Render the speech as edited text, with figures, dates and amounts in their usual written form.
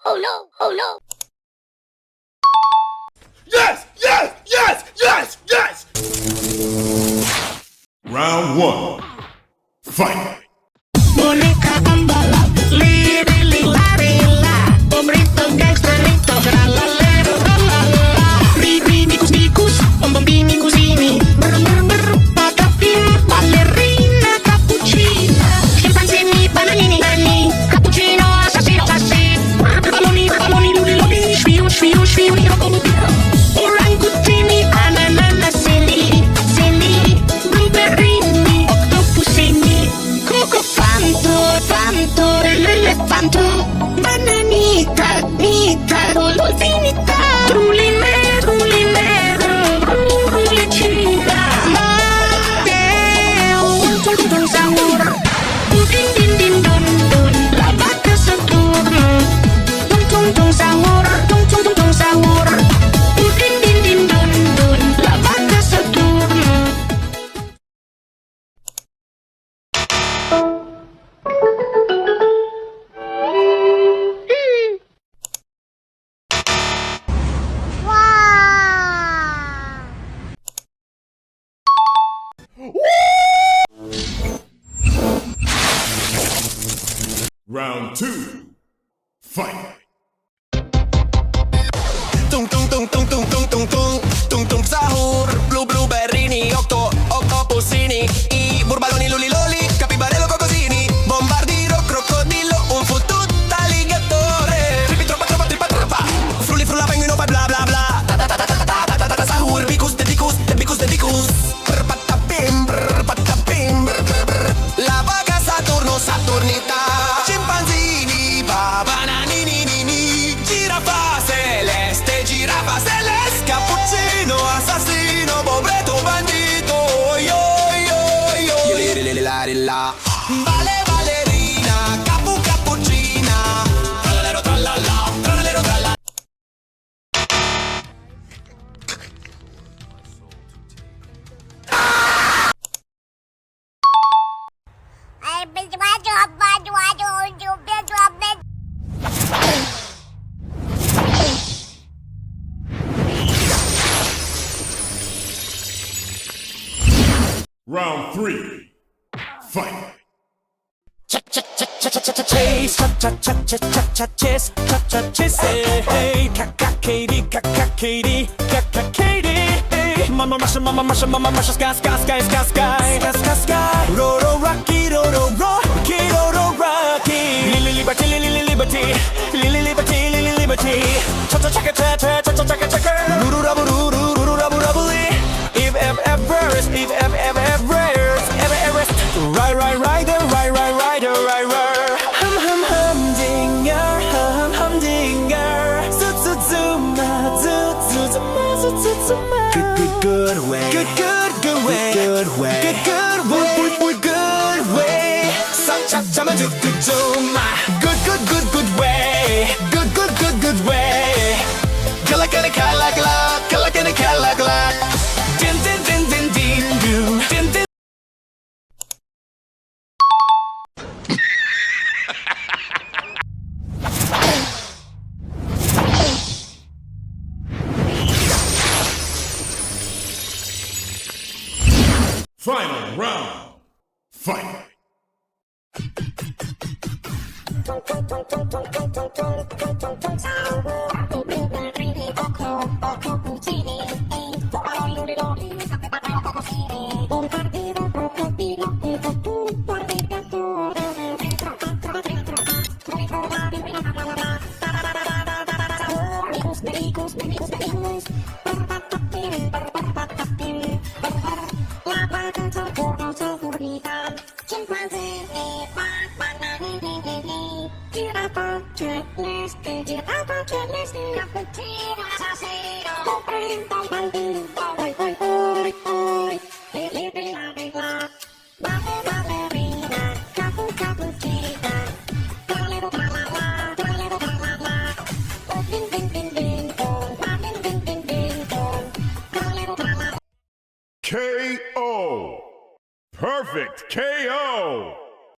Oh no! Oh no! Yes! Yes! Yes! Yes! Yes! Round 1. Fight! Boneka ambala, liri li lari la, obrito gangsterito, tralalero tralala. Ridi mikus mikus, bombini cusini, brr brr brr, patapina, ballerina, cappuccina, scimpanzini, bananini, nani, cappuccino, assassino, assassino, balloni, balloni, luli, luli, shviu, shviu, shviu, hirokobutino, orangutini, ananasini, sini, blueberrini, octopusini, coco fanto, fanto, l'elefanto, bananita, nita, dolfinita, truline, truline, brulicina, Matteo, tung sahur, din din din dun dun, la vaca Saturno, tung sahur, tung sahur, din din din dun dun, la vaca Saturno. Round 2. Fight! Tung tung tung tung tung tung tung tung tung tung sahur blueberrini ottopusini i burbaloni luli loli capibarello cocosini bombardiro crocodillo un fottut alligatore tripi troppa troppa trippa trappa frulli frulla penguino bla bla bla bla sahur bicus de bicus patapim la vaca Saturno Saturnita scimpanzini bananini girafa celeste cappuccino assassino pobreto bandito yo la ballerina cappuccina trallero trallala Round 3. Fight! chase chase hey Katie Mama Masha sky Roro Rocky Lily Liberty Chaka If RYDER humdinger Good way Good way Kala din Final round. Fight! Chimpanzee, Girato, checklist, girato, checklist, cappuccino, assassino, prendo bandito, oi, oi, oi, oi, bella, ballerina, cappuccina, tralero, tralala, tralero, tralala, oh, ding, ding, ding, ding, dong, ah, ding, ding, ding, ding, dong, tralero, tralala. KO. Perfect KO.